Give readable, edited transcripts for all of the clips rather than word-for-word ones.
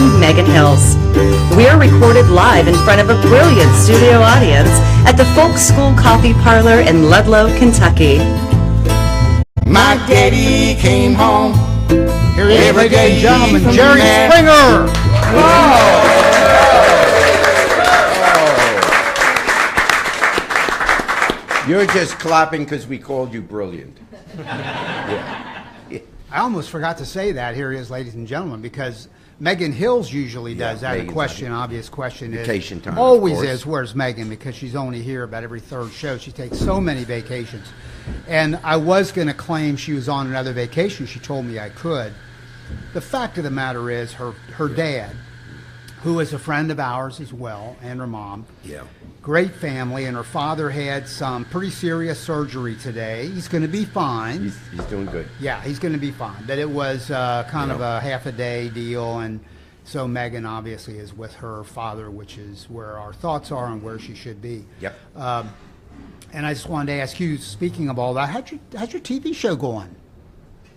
and Megan Hills. We are recorded live in front of a brilliant studio audience at the Folk School Coffee Parlor in Ludlow, Kentucky. My daddy came home. Here he is, ladies and gentlemen, Jerry Springer. You're just clapping because we called you brilliant. I almost forgot to say that. Here he is, ladies and gentlemen, because Megan Hills usually does that. Megan's A question, obvious question vacation is, time, always of course. is, where's Megan? Because she's only here about every third show. She takes so many vacations. And I was going to claim she was on another vacation. She told me I could. The fact of the matter is her dad, who is a friend of ours as well, and her mom, great family, and her father had some pretty serious surgery today. He's going to be fine. He's doing good. Yeah, he's going to be fine. But it was kind of a half-a-day deal, and so Megan obviously is with her father, which is where our thoughts are and where she should be. Yep. And I just wanted to ask you, speaking of all that, how's your TV show going?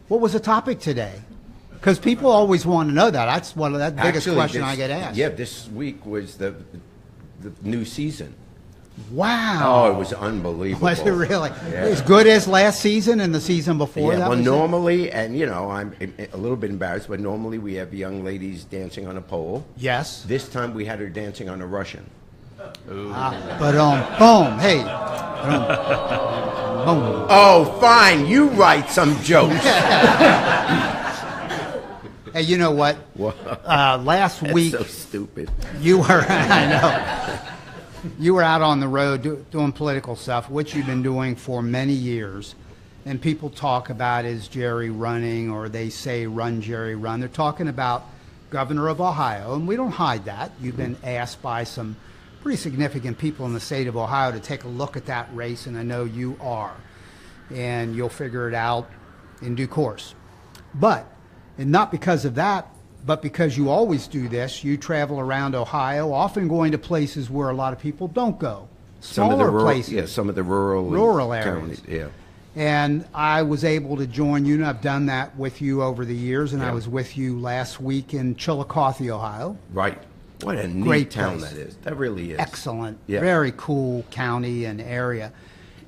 What was the topic today? Because people always want to know that. That's one of the biggest question I get asked. Yeah, this week was the new season. Wow. Oh, it was unbelievable. Was it really? Yeah. As good as last season and the season before? Yeah, that well, was normally, and you know, I'm a little bit embarrassed, but normally we have young ladies dancing on a pole. Yes. This time we had her dancing on a Russian. But boom, hey. Boom. Oh, fine. You write some jokes. Hey, you know what? Last week, so stupid. you were, I know, you were out on the road doing political stuff, which you've been doing for many years. And people talk about, is Jerry running, or they say, run, Jerry, run. They're talking about governor of Ohio, and we don't hide that. You've been asked by some pretty significant people in the state of Ohio to take a look at that race, and I know you are. And you'll figure it out in due course. And not because of that, but because you always do this, you travel around Ohio, often going to places where a lot of people don't go. Smaller places. Yeah, some of the rural areas. Counties, yeah. And I was able to join you, and I've done that with you over the years, and I was with you last week in Chillicothe, Ohio. Right. What a neat Great town place. that is. That really is. Excellent. Yeah. Very cool county and area.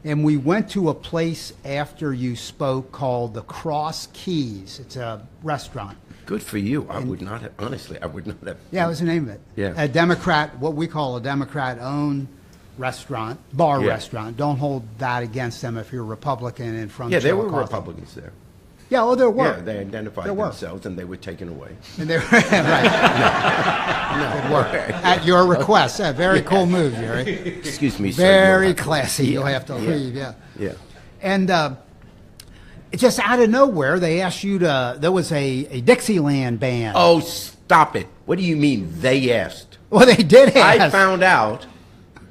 And we went to a place after you spoke called the Cross Keys. It's a restaurant. Good for you. I would not have, honestly, I would not have. Yeah, that was the name of it. Yeah. A Democrat, what we call a Democrat-owned restaurant, restaurant. Don't hold that against them if you're a Republican and from there were Chillicothe. Republicans there. Yeah, oh, there were. Yeah, they identified themselves and they were taken away. And they were, right. Good work. At your request. Yeah, very cool move, Jerry. Excuse me, sir. Very classy. You'll have to leave, yeah. And just out of nowhere, they asked you to, there was a Dixieland band. Oh, stop it. What do you mean they asked? Well, they did ask. I found out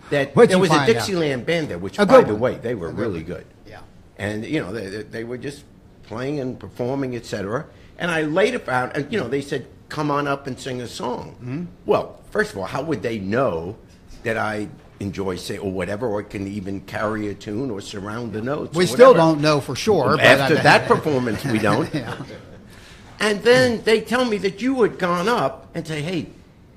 that there was a Dixieland band there, which, by the way, they were really good. Yeah. And, you know, they were just playing and performing, etc. And I later found, you know, they said, come on up and sing a song. Mm-hmm. Well, first of all, how would they know that I enjoy, say, or whatever, or can even carry a tune or surround the notes? We still don't know for sure. After that performance, we don't. Yeah. And then they tell me that you had gone up and say, hey,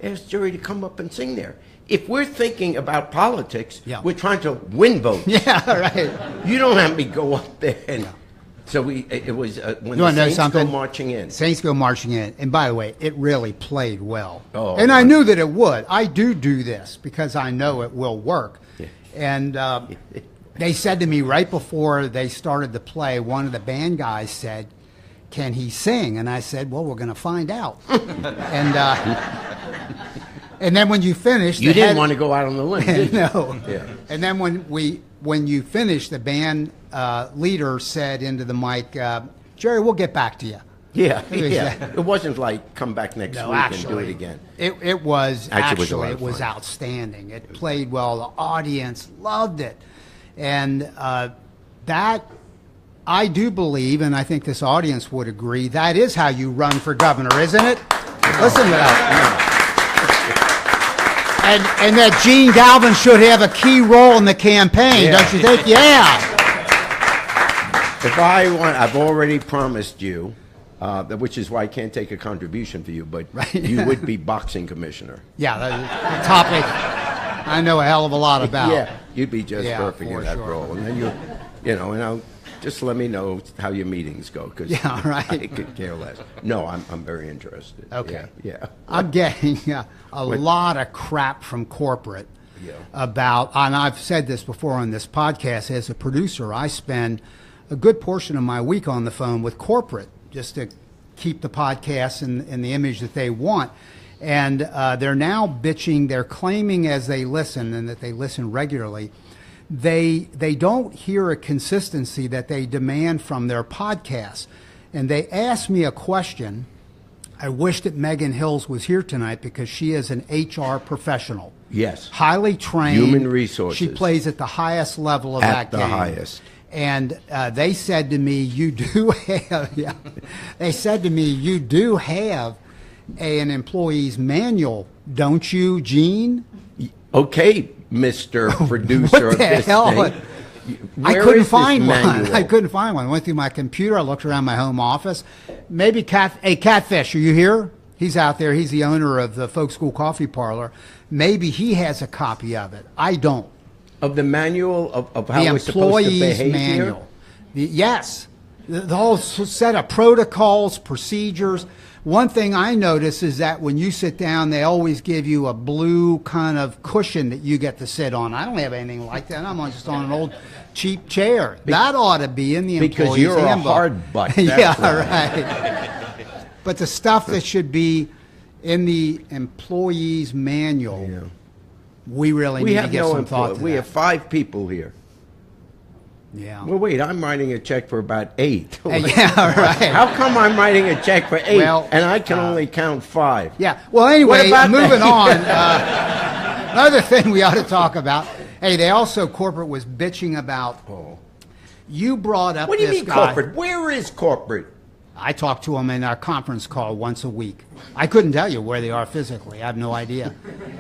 ask Jerry to come up and sing there. If we're thinking about politics, we're trying to win votes. Yeah, right. You don't have me go up there and... So it was when the Saints go marching in. Saints go marching in. And by the way, it really played well. Oh, and I knew that it would. I do this because I know it will work. Yeah. And they said to me right before they started to play, one of the band guys said, can he sing? And I said, well, we're going to find out. And then when you finished... You didn't want to go out on the limb, did you? No. Yeah. And then when you finished, the band leader said into the mic, Jerry, we'll get back to you. Yeah, it wasn't like come back next week and do it again. It was actually it was outstanding. It played well. The audience loved it. And that, I do believe, and I think this audience would agree, that is how you run for governor, isn't it? Listen to that. And that Gene Galvin should have a key role in the campaign, don't you think? Yeah. If I want, I've already promised you which is why I can't take a contribution for you, but Right. you would be boxing commissioner. Yeah, the topic I know a hell of a lot about. Yeah, you'd be just Yeah, perfect for in that sure. role. And then and I'll just let me know how your meetings go, because Yeah, right. I could care less. No, I'm very interested. Okay. Yeah. I'm getting a lot of crap from corporate Yeah. about, and I've said this before on this podcast, as a producer, I spend a good portion of my week on the phone with corporate just to keep the podcast in the image that they want. And they're now bitching, they're claiming as they listen, and that they listen regularly, they don't hear a consistency that they demand from their podcasts. And they asked me a question. I wish that Megan Hills was here tonight, because she is an HR professional. Yes. Highly trained. Human resources. She plays at the highest level of that game. At the highest. And they said to me, you do have, they said to me, you do have an employee's manual, don't you, Gene? Okay, Mr. Producer What of the this hell? thing. I Where couldn't is this find one. manual? I couldn't find one. I went through my computer. I looked around my home office. Maybe Catfish, are you here? He's out there. He's the owner of the Folk School Coffee Parlor. Maybe he has a copy of it. I don't. Of the manual of how The we're supposed to employee's behave manual. Yes. The whole set of protocols, procedures. One thing I notice is that when you sit down, they always give you a blue kind of cushion that you get to sit on. I don't have anything like that. I'm just on an old cheap chair. That ought to be in the employee's Because you're handbook. a hard butt. that's Yeah, why. right. But the stuff that should be in the employee's manual, Yeah. we really We need to have give no some thought employees. to We that. have 5 people here. Yeah. Well, wait, I'm writing a check for about 8. Yeah, right. How come I'm writing a check for 8 Well, and I can only count 5? Yeah. Well, anyway, about moving that? on. Another thing we ought to talk about. Hey, they also, corporate was bitching about. Oh. You brought up What do you this mean guy. corporate? Where is corporate? I talk to them in our conference call once a week. I couldn't tell you where they are physically. I have no idea.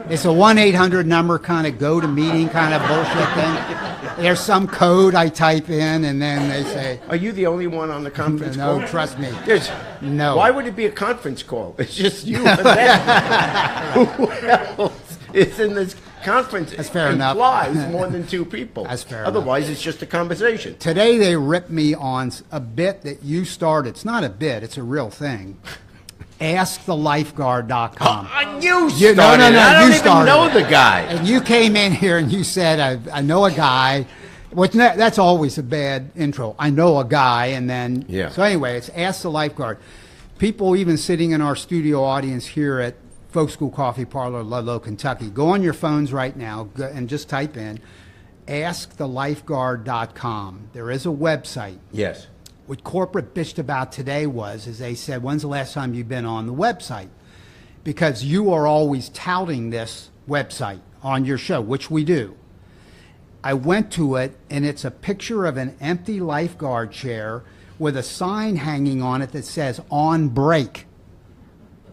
It's a 1-800 number kind of go to meeting kind of bullshit thing. There's some code I type in, and then they say, Are you the only one on the conference call? no, trust me. There's, No. Why would it be a conference call? It's just you and them. Who else is in this conference? That's fair enough. Implies more than 2 people. That's fair enough. Otherwise, it's just a conversation. Today they ripped me on a bit that you started. It's not a bit, it's a real thing. AskTheLifeguard.com. You You- started no, no, it. no, I don't you even started know it. the guy. And you came in here and you said, I know a guy. That's always a bad intro. I know a guy, and then... Yeah. So anyway, it's Ask the Lifeguard. People even sitting in our studio audience here at Folk School Coffee Parlor, Ludlow, Kentucky, go on your phones right now and just type in AskTheLifeguard.com. There is a website. Yes. What corporate bitched about today is they said, when's the last time you've been on the website? Because you are always touting this website on your show, which we do. I went to it, and it's a picture of an empty lifeguard chair with a sign hanging on it that says on break.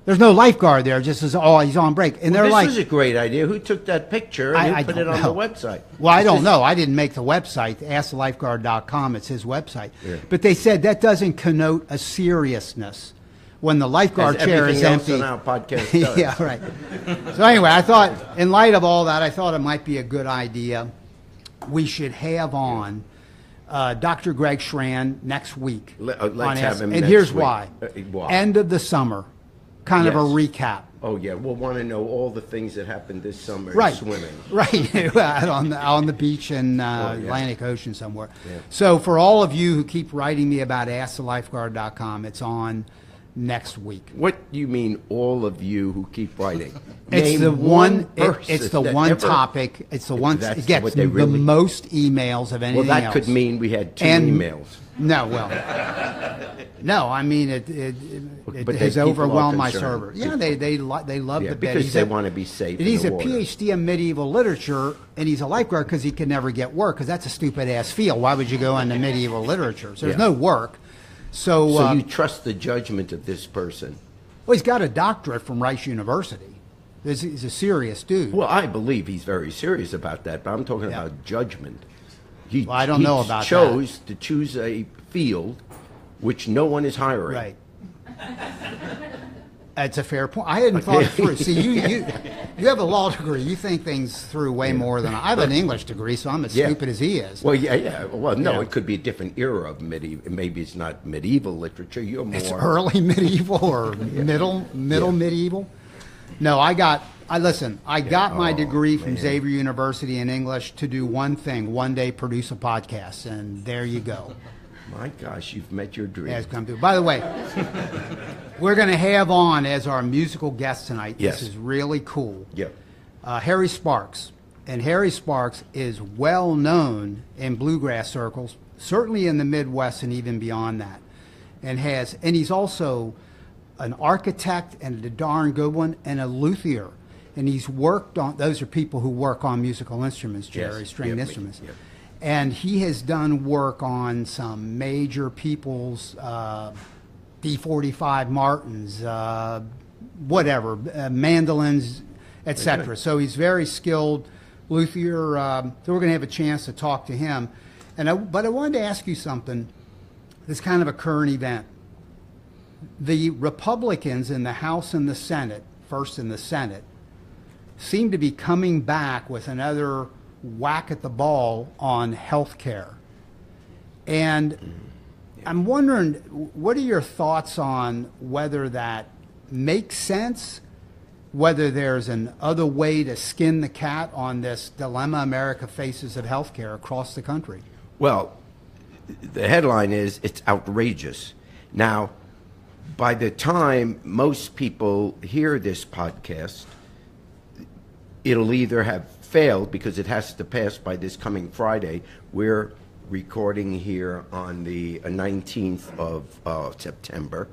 There's no lifeguard there, it just says, oh, he's on break. And they're This like, is a great idea. Who took that picture and I who put it don't on know. the website? Well, I It's don't just- know. I didn't make the website. AskTheLifeguard.com. It's his website. Yeah. But they said that doesn't connote a seriousness when the lifeguard As chair is everything else empty. on our podcast does. Yeah, right. So anyway, I thought, in light of all that, I thought it might be a good idea. We should have on Dr. Greg Schran next week. Let's on have Ask- him And next here's week. why. Why? End of the summer, kind of a Yes. recap. Oh, yeah. We'll want to know all the things that happened this summer in Right, swimming. right, out on the beach in yeah. Atlantic Ocean somewhere. Yeah. So for all of you who keep writing me about AskTheLifeguard.com, it's on next week. What do you mean, all of you who keep writing? It's Name the one. person It's the that one ever- topic. It's the one. That's It gets what they the really- most emails of anything Well, that else. could mean we had 2 And- emails. No, well, no. I mean, it But has people are overwhelmed my concerned. server. Yeah, they love Yeah, the bit. because He's they a- want to be safe And in he's the a water. PhD in medieval literature, and he's a lifeguard because he can never get work because that's a stupid ass field. Why would you go into medieval literature? So there's Yeah. no work. So, So you trust the judgment of this person? well, he's got a doctorate from Rice University. He's a serious dude. Well, I believe he's very serious about that, but I'm talking Yeah. about judgment. He, Well, I don't know about chose to choose a field which no one is hiring. Right. That's a fair point. I hadn't thought it through. See, you have a law degree. You think things through way more than I have an English degree, so I'm as stupid as he is. Well, yeah. Well, no, Yeah. it could be a different era of medieval. Maybe it's not medieval literature. You're more. It's early medieval or middle medieval. No, I got my degree from Xavier University in English to do one thing, one day produce a podcast, and there you go. My gosh, you've met your dream. Has come through. By the way, we're going to have on as our musical guest tonight. Yes. This is really cool. Yeah. Harry Sparks. And Harry Sparks is well known in bluegrass circles, certainly in the Midwest and even beyond that. And he's also an architect and a darn good one and a luthier. And he's worked on, those are people who work on musical instruments, Jerry, Yes. stringed Yep. instruments. Yep. And he has done work on some major people's D45 Martins, mandolins, etc. Okay. So he's very skilled luthier. So we're going to have a chance to talk to him. But I wanted to ask you something. This kind of a current event. The Republicans in the House and the Senate, first in the Senate, seem to be coming back with another whack at the ball on health care. And I'm wondering, what are your thoughts on whether that makes sense, whether there's an other way to skin the cat on this dilemma America faces of health care across the country? Well, the headline is it's outrageous. Now, by the time most people hear this podcast, it'll either have failed because it has to pass by this coming Friday. We're recording here on the 19th of September.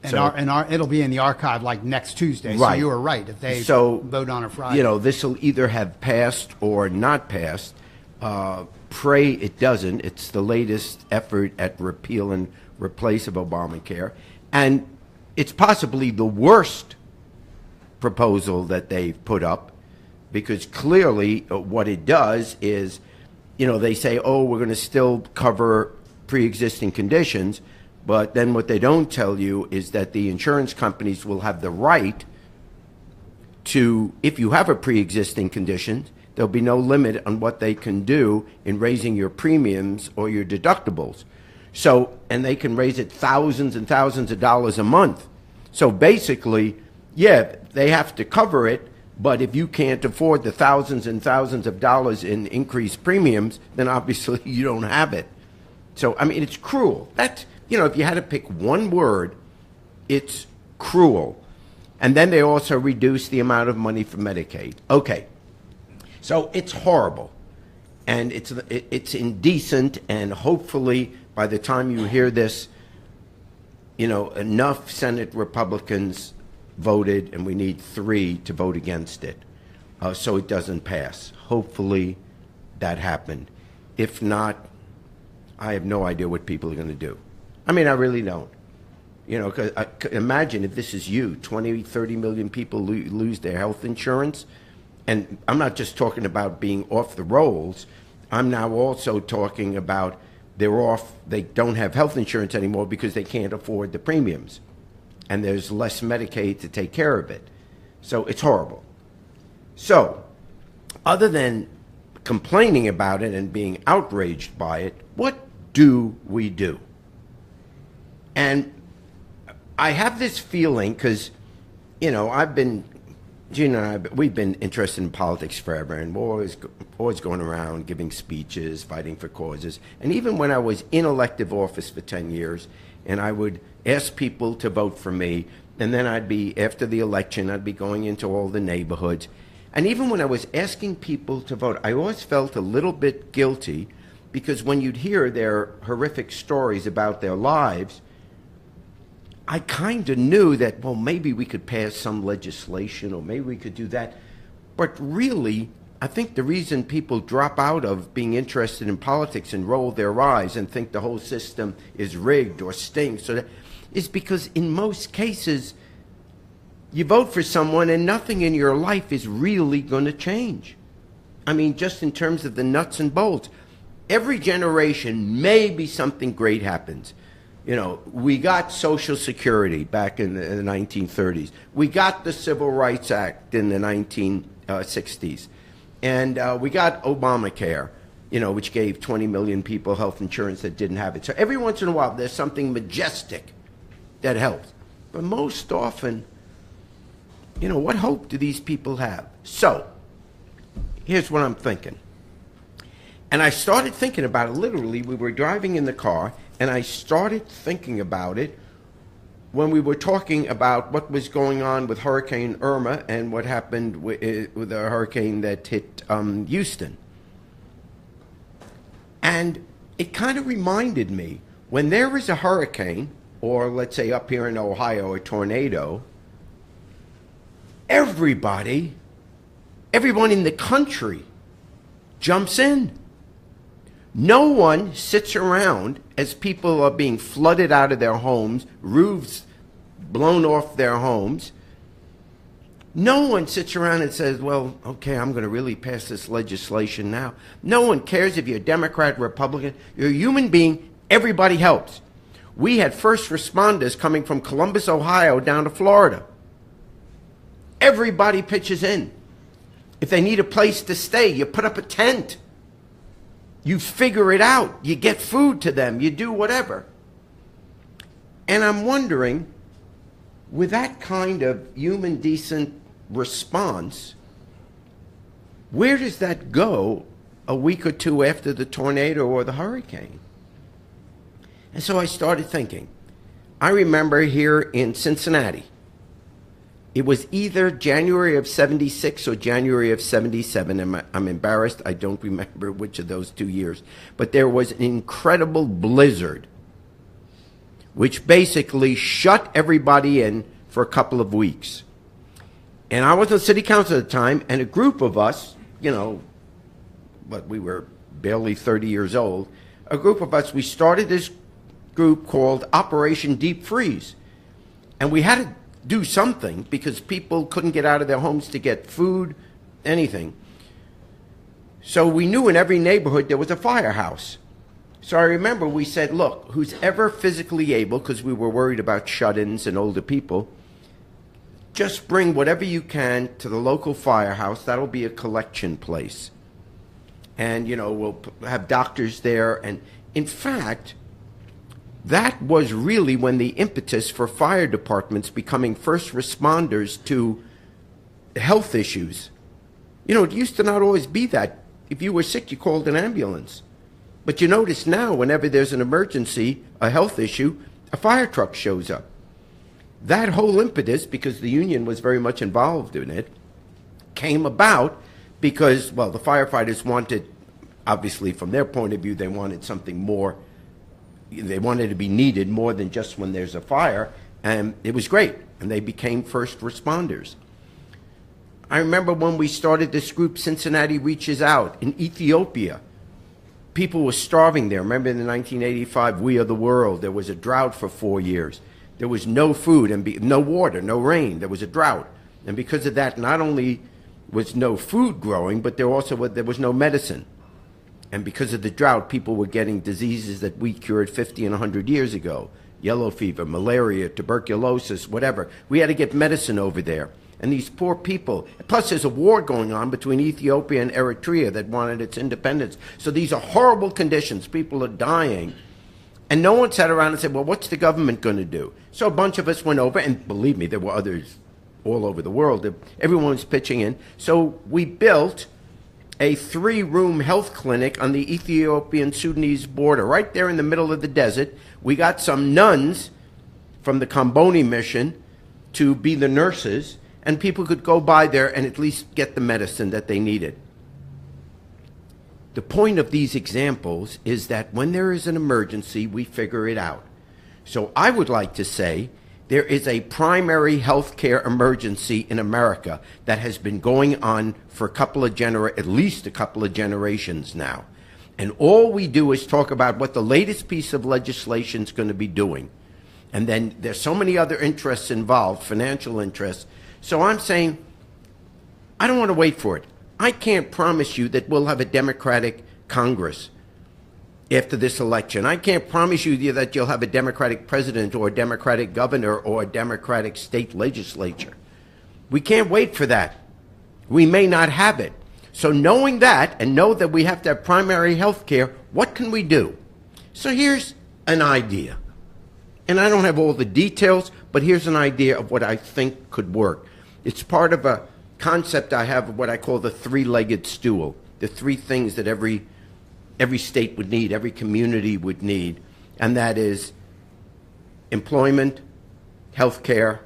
And it'll be in the archive like next Tuesday. Right. So you were right if they vote on a Friday. You know, this will either have passed or not passed. Pray it doesn't. It's the latest effort at repeal and replace of Obamacare. And it's possibly the worst proposal that they've put up, because clearly what it does is, you know, they say, oh, we're going to still cover pre-existing conditions, but then what they don't tell you is that the insurance companies will have the right to, if you have a pre-existing condition, there'll be no limit on what they can do in raising your premiums or your deductibles. So, and they can raise it thousands and thousands of dollars a month. So basically, yeah, they have to cover it, but if you can't afford the thousands and thousands of dollars in increased premiums, then obviously you don't have it. So, I mean, it's cruel. That's, you know, if you had to pick one word, it's cruel. And then they also reduce the amount of money for Medicaid. Okay. So it's horrible. And it's indecent, and hopefully by the time you hear this, you know, enough Senate Republicans voted, and we need 3 to vote against it, so it doesn't pass. Hopefully that happened. If not, I have no idea what people are going to do. I mean, I really don't. You know, 'cause imagine if this is you, 20, 30 million people lose their health insurance. And I'm not just talking about being off the rolls. I'm now also talking about they don't have health insurance anymore because they can't afford the premiums. And there's less Medicaid to take care of it. So it's horrible. So, other than complaining about it and being outraged by it, what do we do? And I have this feeling, because, you know, Jene and I, we've been interested in politics forever, and we're always going around giving speeches, fighting for causes. And even when I was in elective office for 10 years, and I would ask people to vote for me, and then after the election, I'd be going into all the neighborhoods. And even when I was asking people to vote, I always felt a little bit guilty, because when you'd hear their horrific stories about their lives, I kind of knew that, well, maybe we could pass some legislation, or maybe we could do that. But really, I think the reason people drop out of being interested in politics and roll their eyes and think the whole system is rigged or stinks is because in most cases, you vote for someone and nothing in your life is really going to change. I mean, just in terms of the nuts and bolts. Every generation, maybe something great happens. You know, we got Social Security back in the 1930s. We got the Civil Rights Act in the 1960s. And we got Obamacare, you know, which gave 20 million people health insurance that didn't have it. So every once in a while, there's something majestic that helps. But most often, you know, what hope do these people have? So here's what I'm thinking. And I started thinking about it, literally, we were driving in the car, and I started thinking about it when we were talking about what was going on with Hurricane Irma and what happened with the hurricane that hit Houston. And it kind of reminded me, when there is a hurricane, or let's say up here in Ohio, a tornado, everyone in the country jumps in. No one sits around as people are being flooded out of their homes, roofs blown off their homes. No one sits around and says, well, okay, I'm going to really pass this legislation now. No one cares if you're a Democrat, Republican. You're a human being. Everybody helps. We had first responders coming from Columbus, Ohio, down to Florida. Everybody pitches in. If they need a place to stay, you put up a tent. You figure it out. You get food to them. You do whatever. And I'm wondering, with that kind of human, decent response, where does that go a week or two after the tornado or the hurricane? And so I started thinking. I remember here in Cincinnati, it was either January of 76 or January of 77. And I'm embarrassed. I don't remember which of those 2 years. But there was an incredible blizzard, which basically shut everybody in for a couple of weeks. And I was on city council at the time, and a group of us, you know, but we were barely 30 years old, a group of us, we started this group called Operation Deep Freeze. And we had to do something because people couldn't get out of their homes to get food, anything. So we knew in every neighborhood there was a firehouse. So I remember we said, look, who's ever physically able, because we were worried about shut-ins and older people, just bring whatever you can to the local firehouse. That'll be a collection place. And, you know, we'll have doctors there. And in fact, that was really when the impetus for fire departments becoming first responders to health issues. You know, it used to not always be that. If you were sick, you called an ambulance. But you notice now, whenever there's an emergency, a health issue, a fire truck shows up. That whole impetus, because the union was very much involved in it, came about because, well, the firefighters wanted, obviously from their point of view, they wanted something more. They wanted to be needed more than just when there's a fire, and it was great, and they became first responders. I remember when we started this group, Cincinnati Reaches Out, in Ethiopia. People were starving there. Remember in the 1985 We Are the World, there was a drought for 4 years. There was no food and no water, no rain. There was a drought. And because of that, not only was no food growing, but there was no medicine. And because of the drought, people were getting diseases that we cured 50 and 100 years ago. Yellow fever, malaria, tuberculosis, whatever. We had to get medicine over there. And these poor people, plus there's a war going on between Ethiopia and Eritrea that wanted its independence. So these are horrible conditions. People are dying. And no one sat around and said, well, what's the government going to do? So a bunch of us went over, and believe me, there were others all over the world. Everyone was pitching in. So we built a 3-room health clinic on the Ethiopian-Sudanese border, right there in the middle of the desert. We got some nuns from the Comboni mission to be the nurses, and people could go by there and at least get the medicine that they needed. The point of these examples is that when there is an emergency, we figure it out. So I would like to say there is a primary health care emergency in America that has been going on for at least a couple of generations now. And all we do is talk about what the latest piece of legislation is going to be doing. And then there's so many other interests involved, financial interests. So I'm saying, I don't want to wait for it. I can't promise you that we'll have a Democratic Congress. after this election. I can't promise you that you'll have a Democratic president or a Democratic governor or a Democratic state legislature. We can't wait for that. We may not have it. So knowing that, and know that we have to have primary health care, what can we do? So here's an idea. And I don't have all the details, but here's an idea of what I think could work. It's part of a concept I have of what I call the three-legged stool, the three things that every state would need, every community would need, and that is employment, health care,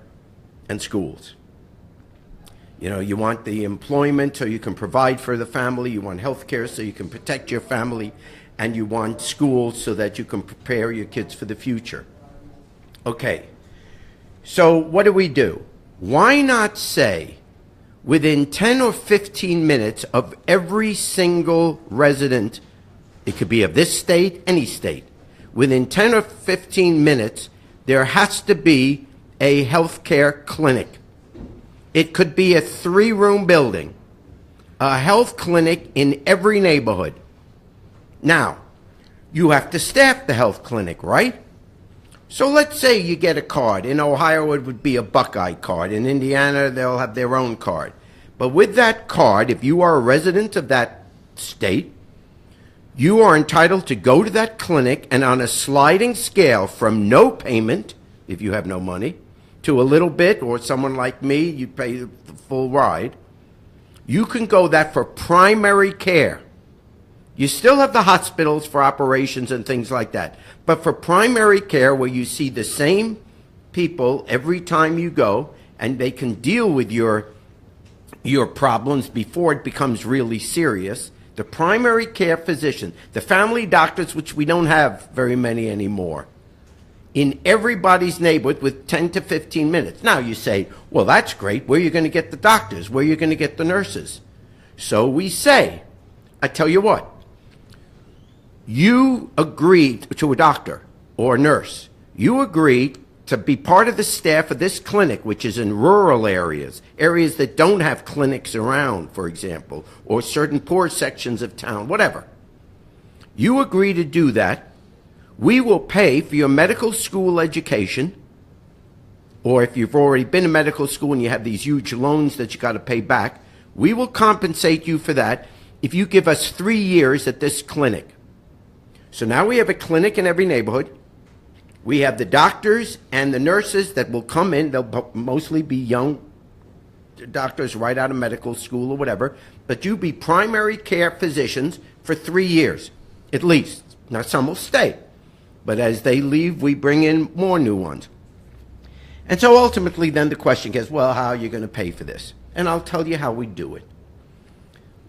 and schools. You know, you want the employment so you can provide for the family, you want health care so you can protect your family, and you want schools so that you can prepare your kids for the future. Okay, so what do? Why not say within 10 or 15 minutes of every single resident, it could be of this state, any state, within 10 or 15 minutes, there has to be a healthcare clinic. It could be a 3-room building, a health clinic in every neighborhood. Now, you have to staff the health clinic, right? So let's say you get a card. In Ohio, it would be a Buckeye card. In Indiana, they'll have their own card. But with that card, if you are a resident of that state, you are entitled to go to that clinic, and on a sliding scale from no payment, if you have no money, to a little bit, or someone like me, you pay the full ride, you can go that for primary care. You still have the hospitals for operations and things like that. But for primary care, where you see the same people every time you go, and they can deal with your problems before it becomes really serious, the primary care physician, the family doctors, which we don't have very many anymore, in everybody's neighborhood with 10 to 15 minutes. Now you say, well, that's great. Where are you going to get the doctors? Where are you going to get the nurses? So we say, I tell you what, you agreed to a doctor or a nurse. You agreed to be part of the staff of this clinic, which is in rural areas, areas that don't have clinics around, for example, or certain poor sections of town, whatever. You agree to do that. We will pay for your medical school education, or if you've already been in medical school and you have these huge loans that you got to pay back, we will compensate you for that if you give us 3 years at this clinic. So now we have a clinic in every neighborhood. We have the doctors and the nurses that will come in. They'll mostly be young doctors right out of medical school or whatever. But you be primary care physicians for 3 years, at least. Now, some will stay. But as they leave, we bring in more new ones. And so ultimately, then the question gets, well, how are you going to pay for this? And I'll tell you how we do it.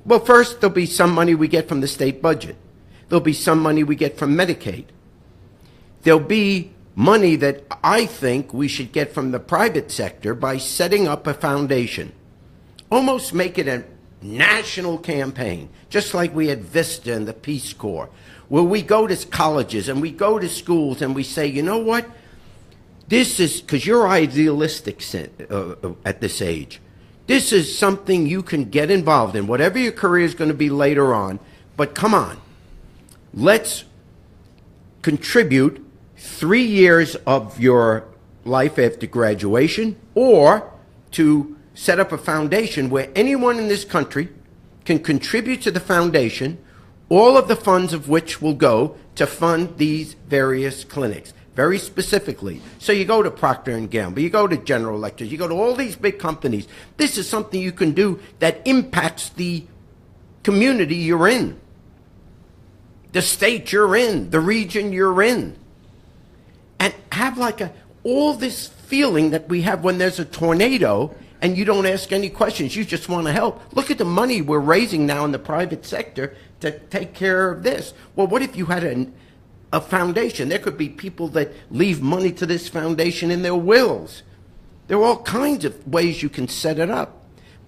Well, first, there'll be some money we get from the state budget. There'll be some money we get from Medicaid. There'll be money that I think we should get from the private sector by setting up a foundation. Almost make it a national campaign, just like we had Vista and the Peace Corps, where we go to colleges and we go to schools and we say, you know what? This is, because you're idealistic at this age, this is something you can get involved in, whatever your career is going to be later on. But come on, let's contribute 3 years of your life after graduation, or to set up a foundation where anyone in this country can contribute to the foundation, all of the funds of which will go to fund these various clinics, very specifically. So you go to Procter & Gamble, you go to General Electric, you go to all these big companies. This is something you can do that impacts the community you're in, the state you're in, the region you're in. And have like all this feeling that we have when there's a tornado and you don't ask any questions, you just want to help. Look at the money we're raising now in the private sector to take care of this. Well, what if you had a foundation? There could be people that leave money to this foundation in their wills. There are all kinds of ways you can set it up.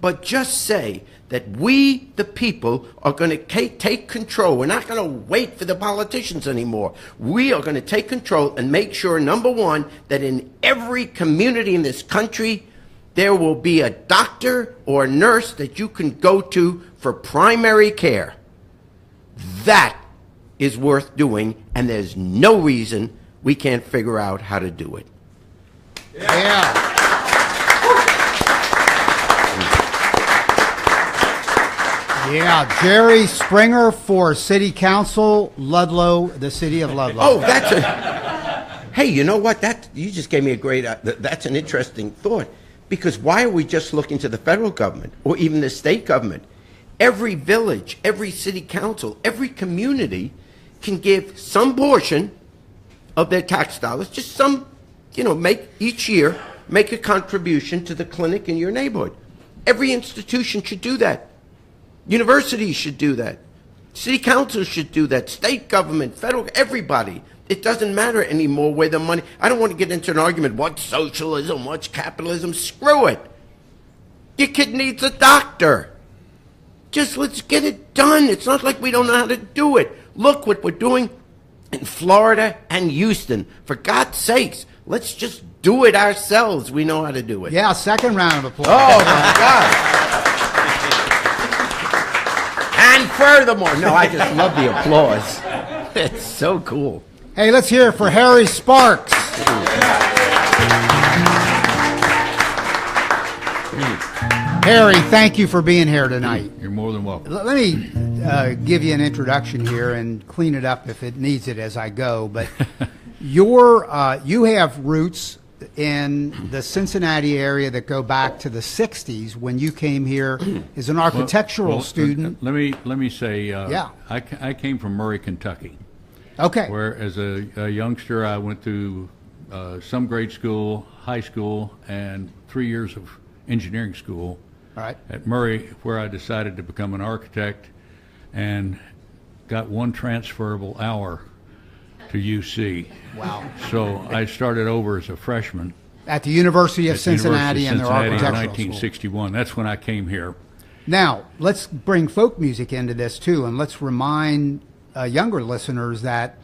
But just say that we, the people, are going to take control. We're not going to wait for the politicians anymore. We are going to take control and make sure, number one, that in every community in this country, there will be a doctor or a nurse that you can go to for primary care. That is worth doing, and there's no reason we can't figure out how to do it. Yeah. Yeah, Jerry Springer for City Council, Ludlow, the city of Ludlow. Oh, hey, you know what? You just gave me a great, that's an interesting thought. Because why are we just looking to the federal government or even the state government? Every village, every city council, every community can give some portion of their tax dollars, just some, make each year, make a contribution to the clinic in your neighborhood. Every institution should do that. Universities should do that. City councils should do that. State government, federal, everybody. It doesn't matter anymore where the money. I don't want to get into an argument. What's socialism? What's capitalism? Screw it. Your kid needs a doctor. Just let's get it done. It's not like we don't know how to do it. Look what we're doing in Florida and Houston. For God's sakes, let's just do it ourselves. We know how to do it. Yeah, second round of applause. Oh, my God. And furthermore, no, I just love the applause. It's so cool. Hey, let's hear it for Harry Sparks. Harry, thank you for being here tonight. You're more than welcome. Let me give you an introduction here and clean it up if it needs it as I go. But you have roots in the Cincinnati area that go back to the 60s when you came here as an architectural student. Let me say, I came from Murray, Kentucky. Okay. Where as a youngster I went to some grade school, high school, and 3 years of engineering school at Murray, where I decided to become an architect and got one transferable hour to UC. Wow. So I started over as a freshman. At the University of Cincinnati and their architectural in 1961. School. That's when I came here. Now, let's bring folk music into this too, and let's remind younger listeners that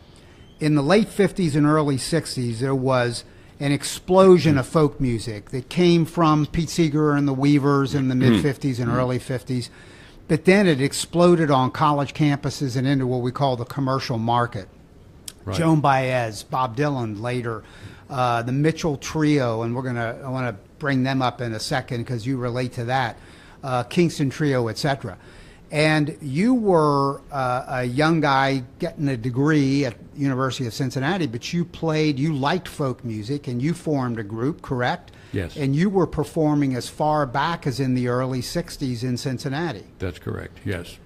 in the late 50s and early 60s, there was an explosion of folk music that came from Pete Seeger and the Weavers in the mid-50s and early 50s. But then it exploded on college campuses and into what we call the commercial market. Right. Joan Baez, Bob Dylan later, the Mitchell Trio, and I want to bring them up in a second because you relate to that, Kingston Trio, etc. And you were a young guy getting a degree at University of Cincinnati, but you liked folk music, and you formed a group, correct? Yes. And you were performing as far back as in the early 60s in Cincinnati. That's correct, yes.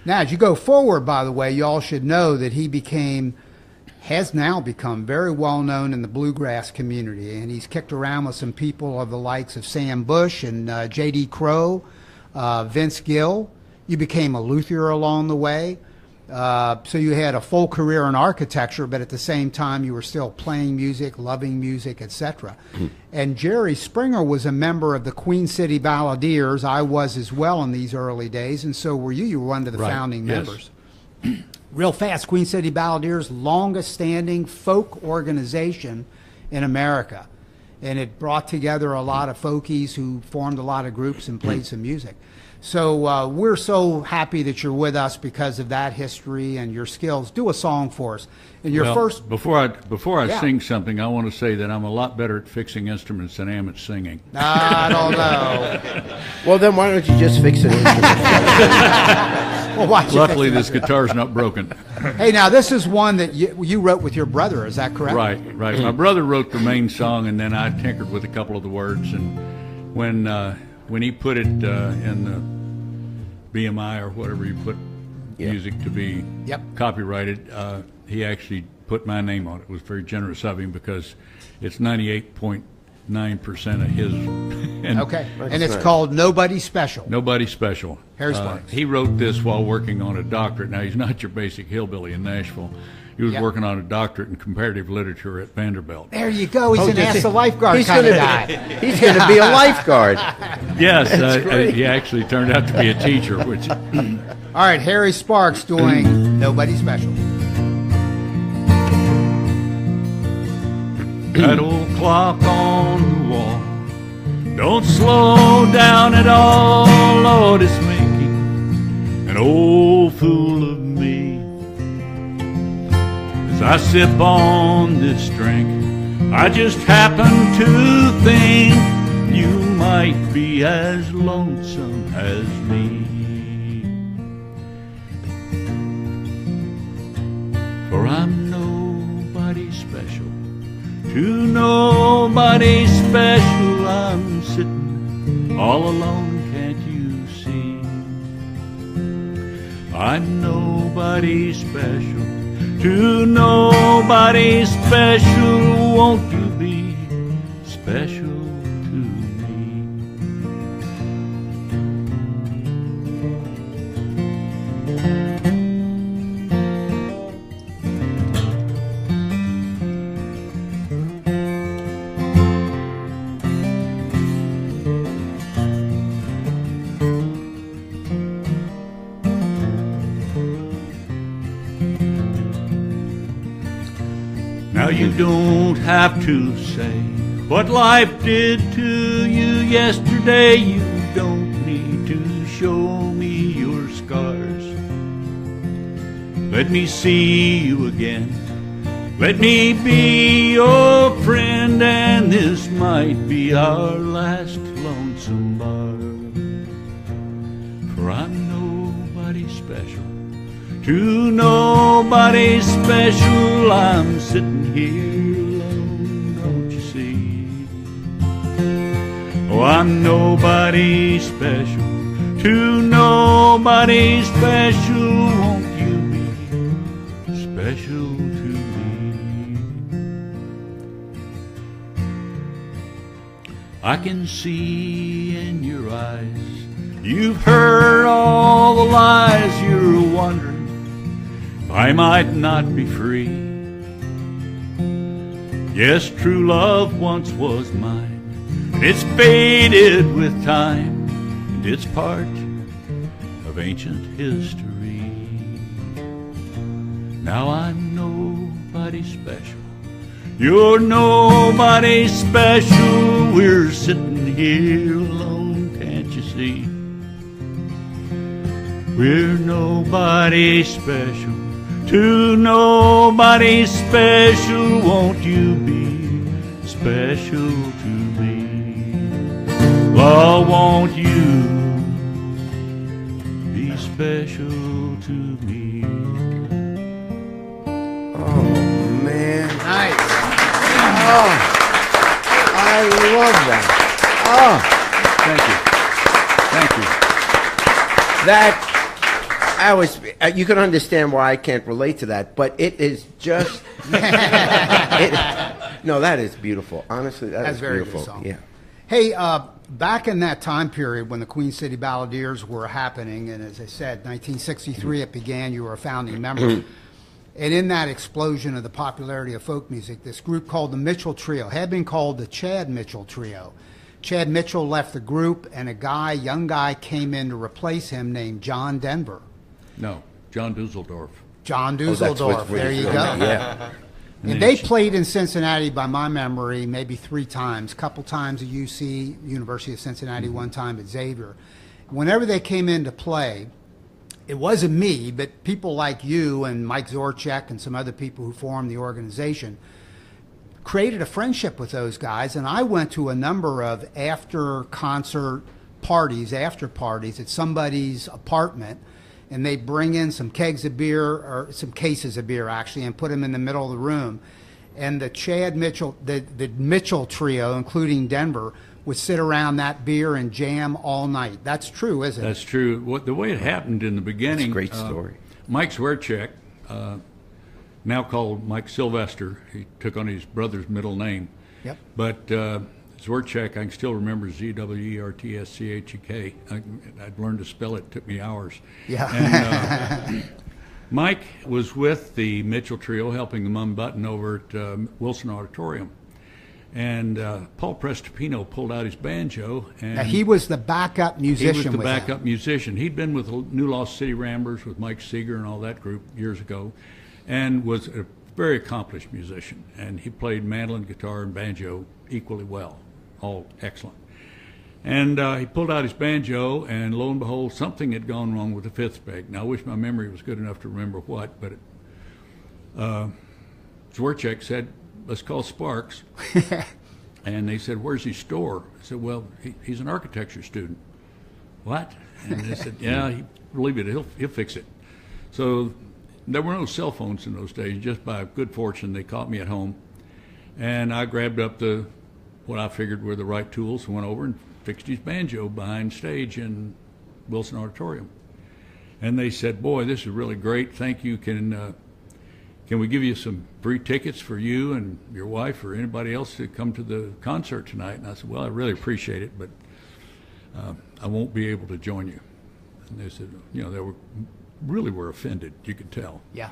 Now, as you go forward, by the way, you all should know that he has now become very well known in the bluegrass community, and he's kicked around with some people of the likes of Sam Bush and J.D. Crowe, Vince Gill. You became a luthier along the way, so you had a full career in architecture, but at the same time you were still playing music, loving music, etc. And Jerry Springer was a member of the Queen City Balladeers. I was as well in these early days, and so were you. You were one of the founding members. Real fast, Queen City Balladeers, longest standing folk organization in America. And it brought together a lot of folkies who formed a lot of groups and played some music. So we're so happy that you're with us because of that history and your skills. Do a song for us. And your first. Before I sing something, I want to say that I'm a lot better at fixing instruments than I am at singing. I don't know. Well, then why don't you just fix an instrument? Luckily, this guitar's not broken. Hey, now this is one that you wrote with your brother. Is that correct? Right. My brother wrote the main song, and then I tinkered with a couple of the words. And when he put it in the BMI or whatever you put music to be copyrighted, he actually put my name on it. It was very generous of him because it's 98.9% of his. And it's called Nobody Special. Nobody Special. Harry Sparks. He wrote this while working on a doctorate. Now, he's not your basic hillbilly in Nashville. He was working on a doctorate in comparative literature at Vanderbilt. There you go. He's an Ask the Lifeguard kind of guy. He's going to be a lifeguard. Yes, he actually turned out to be a teacher. Which. All right, Harry Sparks doing Nobody Special. That old clock on the wall don't slow down at all. Lord, it's making an old fool of me. I sip on this drink. I just happen to think you might be as lonesome as me. For I'm nobody special, to nobody special. I'm sitting all alone, can't you see? I'm nobody special, to nobody special. Won't you be special to me? Now you don't have to say what life did to you yesterday. You don't need to show me your scars. Let me see you again. Let me be your friend, and this might be our last lonesome bar. For I'm nobody special, to nobody special. I'm sitting here alone, don't you see? Oh, I'm nobody special, to nobody special. Won't you be special to me? I can see in your eyes you've heard all the lies. You're wondering I might not be free. Yes, true love once was mine, and it's faded with time, and it's part of ancient history. Now I'm nobody special, you're nobody special. We're sitting here alone, can't you see? We're nobody special, to nobody special. Won't you be special to me? Oh, won't you be special to me? Oh, man. Nice. Oh, I love that. Oh, Thank you. that, you can understand why I can't relate to that, but it is just, no, that is beautiful. Honestly, That's is a very beautiful. good song. Yeah. Hey, back in that time period when the Queen City Balladeers were happening, and as I said, 1963 it began, you were a founding member. And in that explosion of the popularity of folk music, this group called the Mitchell Trio had been called the Chad Mitchell Trio. Chad Mitchell left the group, and a young guy came in to replace him named John Denver. No, John Dusseldorf. John that's Dusseldorf, what's there you go. Yeah. And they played in Cincinnati, by my memory, maybe 3 times. A couple times at UC, University of Cincinnati, one time at Xavier. Whenever they came in to play, it wasn't me, but people like you and Mike Zorchek and some other people who formed the organization created a friendship with those guys. And I went to a number of after-concert parties, after parties at somebody's apartment, and they bring in some kegs of beer, or some cases of beer actually, and put them in the middle of the room. And the Chad Mitchell, the Mitchell Trio, including Denver, would sit around that beer and jam all night. That's true, isn't it? That's true. The way it happened in the beginning. It's a great story. Mike Zwerchek, now called Mike Sylvester, he took on his brother's middle name. Yep. But Zwerchek, I can still remember Zwertschek. I'd learned to spell it. It took me hours. Yeah. And Mike was with the Mitchell Trio, helping them unbutton over at Wilson Auditorium. And Paul Prestopino pulled out his banjo. And Now, he was the backup musician. he was the with backup them. musician. He'd been with the New Lost City Ramblers with Mike Seeger and all that group years ago, and was a very accomplished musician. And he played mandolin, guitar, and banjo equally well, all excellent. And he pulled out his banjo, and lo and behold, something had gone wrong with the fifth peg. Now, I wish my memory was good enough to remember what, but Zwerchek said, let's call Sparks. And they said, where's his store? I said, well, he's an architecture student. What? And they said, yeah, believe it, he'll fix it. So there were no cell phones in those days. Just by good fortune, they caught me at home. And I grabbed up what I figured were the right tools and went over and fixed his banjo behind stage in Wilson Auditorium. And they said, boy, this is really great. Thank you. Can we give you some free tickets for you and your wife or anybody else to come to the concert tonight? And I said, well, I really appreciate it, but I won't be able to join you. And they said, they really were offended, you could tell. Yeah.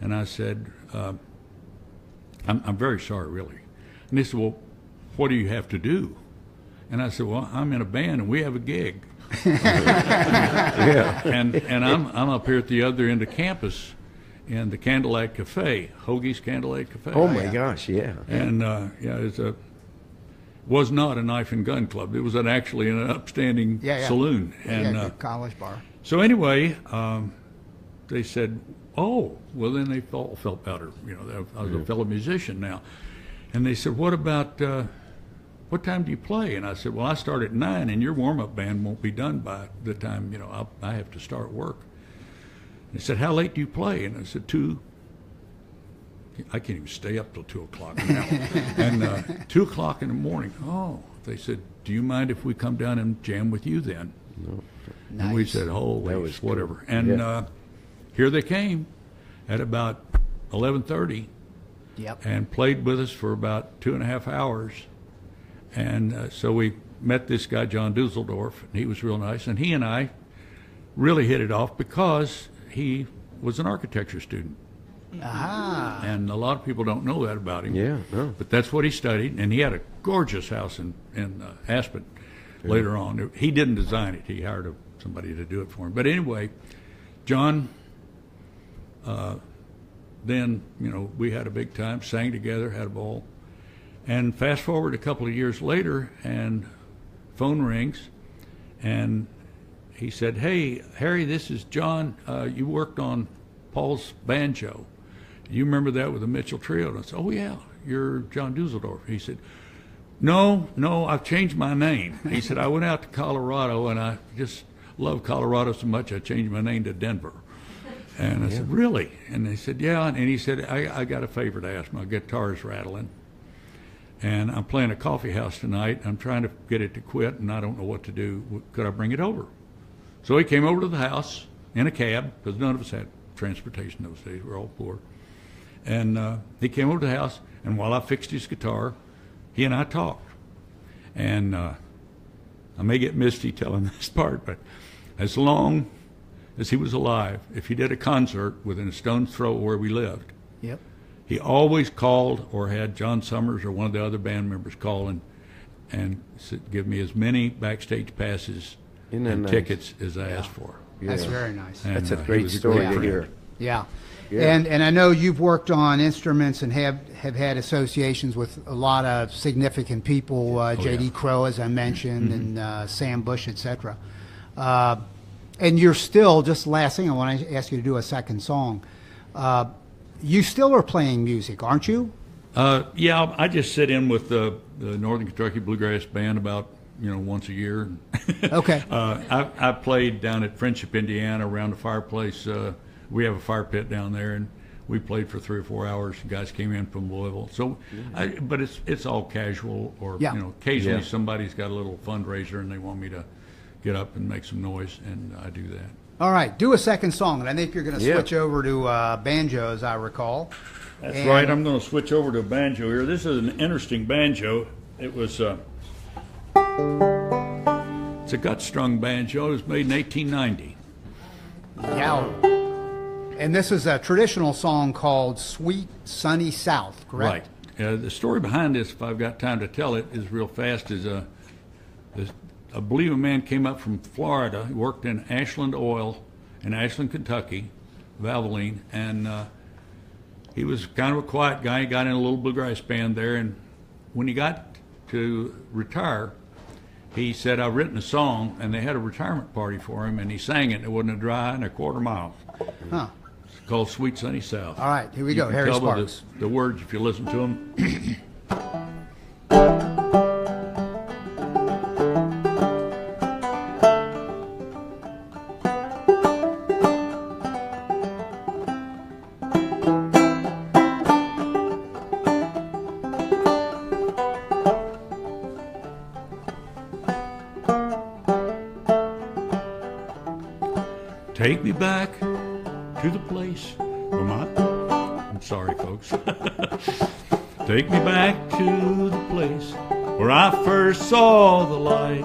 And I said, I'm very sorry, really. And they said, well, what do you have to do? And I said, well, I'm in a band and we have a gig. Yeah. And I'm up here at the other end of campus in the Candlelight Cafe, Hoagie's Candlelight Cafe. Oh my gosh, yeah. And was not a knife and gun club. It was actually an upstanding saloon. And college bar. so anyway, they said, oh, well then they felt better. I was a fellow musician now. And they said, what about, what time do you play? And I said, well, I start at 9 and your warm-up band won't be done by the time, I have to start work. They said, how late do you play? And I said, 2. I can't even stay up till 2 o'clock now. And 2 o'clock in the morning. Oh, they said, do you mind if we come down and jam with you then? No. Nice. And we said, holy, whatever. Cool. And here they came at about 11:30. Yep. And played with us for about 2.5 hours. And so we met this guy, John Dusseldorf, and he was real nice. And he and I really hit it off because he was an architecture student. Ah. And a lot of people don't know that about him. Yeah, no. But that's what he studied. And he had a gorgeous house in Aspen later on. He didn't design it. He hired somebody to do it for him. But anyway, John, then, we had a big time, sang together, had a ball. And fast forward a couple of years later, and phone rings, and he said, hey, Harry, this is John. You worked on Paul's banjo. You remember that with the Mitchell Trio? And I said, oh, yeah, you're John Dusseldorf. He said, no, I've changed my name. He said, I went out to Colorado, and I just love Colorado so much I changed my name to Denver. And I said, really? And they said, yeah. And he said, I got a favor to ask. My guitar's rattling. And I'm playing a coffee house tonight. I'm trying to get it to quit, and I don't know what to do. Could I bring it over? So he came over to the house in a cab, because none of us had transportation those days. We were all poor. And he came over to the house, and while I fixed his guitar, he and I talked. And I may get misty telling this part, but as long as he was alive, if he did a concert within a stone's throw where we lived, Yep. he always called or had John Summers or one of the other band members call and said, give me as many backstage passes Isn't that and nice? tickets as I asked for. That's Yeah. very nice. And, That's a he great was story great to hear. friend. Yeah. Yeah. And I know you've worked on instruments and have had associations with a lot of significant people, J.D. Crowe, as I mentioned, and Sam Bush, etc. And you're still, just last thing, I want to ask you to do a second song. You still are playing music, aren't you? Yeah, I just sit in with the Northern Kentucky Bluegrass Band about once a year. Okay. I played down at Friendship, Indiana, around the fireplace. We have a fire pit down there, and we played for 3 or 4 hours. The guys came in from Louisville. So, but it's all casual, or occasionally somebody's got a little fundraiser and they want me to get up and make some noise, and I do that. All right, do a second song, and I think you're going to switch over to banjo, as I recall. That's right. I'm going to switch over to a banjo here. This is an interesting banjo. It was it's a gut-strung banjo. It was made in 1890. Yeah. And this is a traditional song called Sweet Sunny South, correct? Right. The story behind this, if I've got time to tell it, is real fast. I believe a man came up from Florida. He worked in Ashland Oil in Ashland, Kentucky, Valvoline, and he was kind of a quiet guy. He got in a little bluegrass band there, and when he got to retire, he said, I've written a song, and they had a retirement party for him, and he sang it, and it wasn't a dry and a quarter mile. Huh. It's called Sweet Sunny South. All right, here we You go. can Harry tell by Sparks. the words if you listen to them. Take me back to the place where I'm sorry, folks. Take me back to the place where I first saw the light.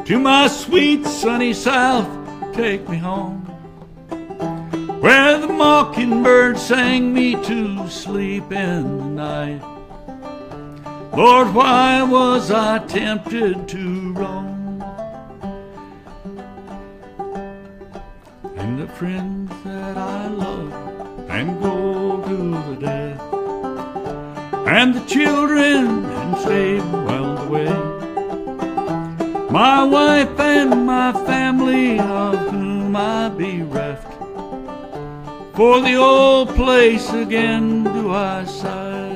To my sweet sunny South, take me home. Where the mockingbird sang me to sleep in the night. Lord, why was I tempted to roam? And the friends that I love and go to the death, and the children and stay well away. My wife and my family of whom I bereft, for the old place again do I sigh.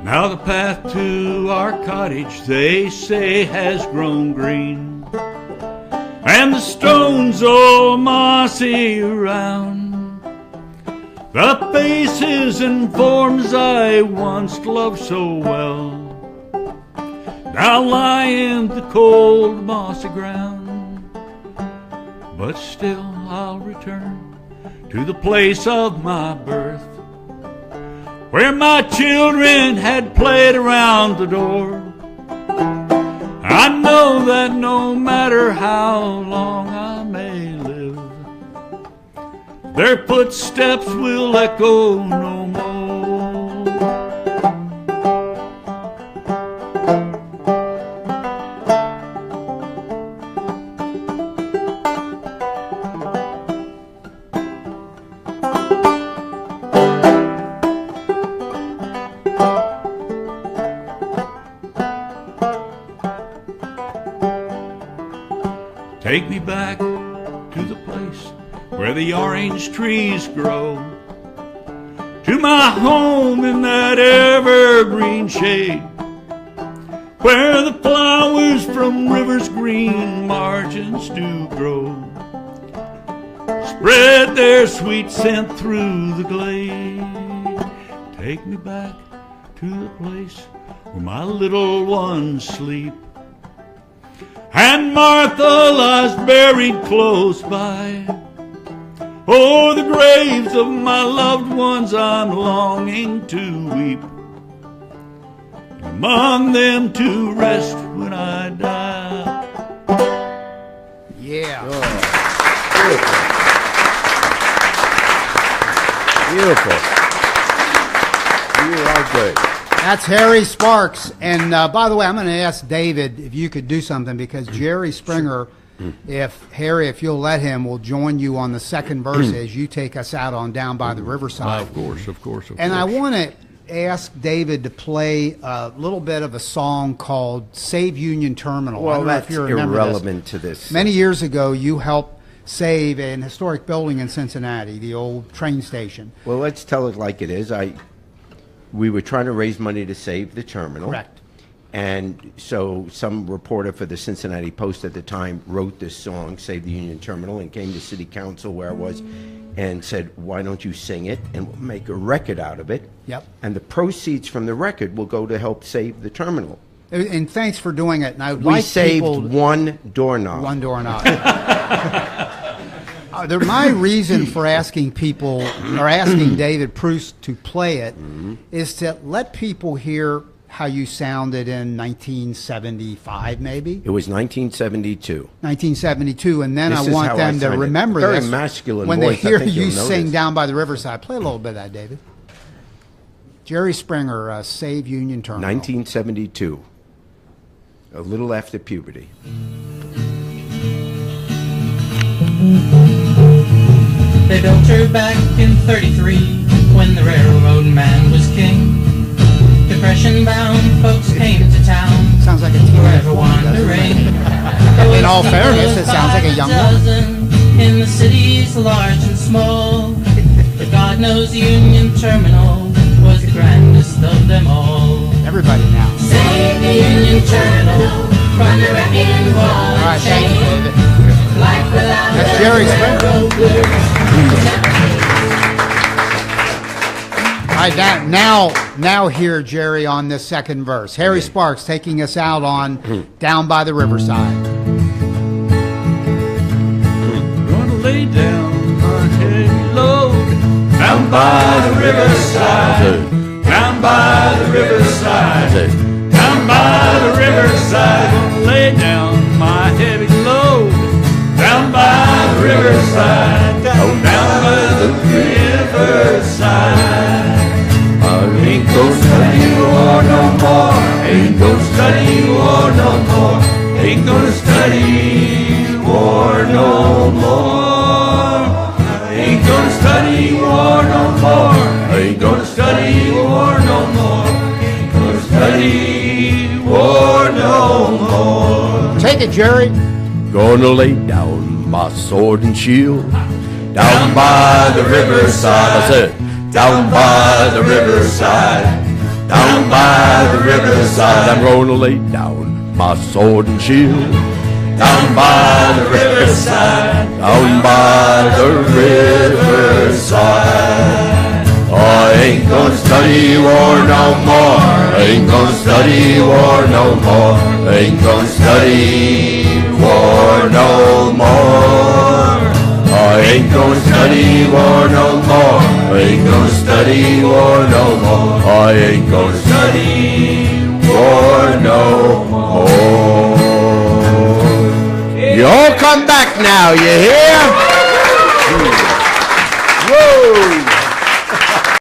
Now the path to our cottage, they say, has grown green, and the stones all mossy around. The faces and forms I once loved so well now lie in the cold mossy ground. But still I'll return to the place of my birth, where my children had played around the door. I know that no matter how long I may live, their footsteps will echo no more. Take me back to the place where the orange trees grow, to my home in that evergreen shade, where the flowers from rivers' green margins do grow, spread their sweet scent through the glade. Take me back to the place where my little ones sleep, and Martha lies buried close by. Oh, the graves of my loved ones I'm longing to weep, among them to rest when I die. Yeah. Beautiful. You are good. That's Harry Sparks. And by the way, I'm going to ask David if you could do something, because Jerry Springer, if you'll let him, will join you on the second verse as you take us out on Down by the Riverside. Of course. And I want to ask David to play a little bit of a song called Save Union Terminal. I Well, don't know if that's you remember irrelevant this. to this. Many years ago, you helped save an historic building in Cincinnati, the old train station. Well, let's tell it like it is. We were trying to raise money to save the terminal. Correct. And so some reporter for the Cincinnati Post at the time wrote this song, Save the Union Terminal, and came to city council where I was and said, why don't you sing it and we'll make a record out of it. Yep. And the proceeds from the record will go to help save the terminal. And thanks for doing it. And I would We like saved people one doorknob. One doorknob. My reason for asking people, or asking David Proust to play it, is to let people hear how you sounded in 1975, maybe? It was 1972. 1972, and then This I is want how I them to sounded. remember Very this masculine when voice, I they hear think you you'll sing notice. Down by the Riverside. Play a little bit of that, David. Jerry Springer, Save Union Terminal. 1972. A little after puberty. They built her back in 33 when the railroad man was king. Depression-bound folks came to town. Sounds like a teenage forever boy, doesn't wandering. In all fairness, it sounds like a young woman. In the cities large and small, but God knows Union Terminal was the grandest of them all. Everybody now. Save the Union Terminal from the wrecking ball. All right, thank you, David. Life without That's Jerry Springer. All right, now hear Jerry on this second verse. Harry Sparks taking us out on Down by the Riverside. Gonna lay down my heavy load down by the riverside, down by the riverside, down by the riverside. Gonna lay down my heavy load down by the riverside, down by the riverside. I ain't gonna study war no more. Ain't gonna study war no more. Ain't gonna study war no more. I ain't gonna study war no more. Ain't gonna study war no more. Ain't gonna study war no more. Take it, Jerry. Gonna lay down my sword and shield down by the riverside. I said, down by the riverside, down by the riverside. I'm gonna lay down my sword and shield down by the riverside, down by the riverside. I ain't gonna study war no more. Ain't gonna study war no more. Ain't gonna study war no more. I ain't gonna study war no more. I ain't gonna study war no more. I ain't gonna study war no more. You all come back now, you hear?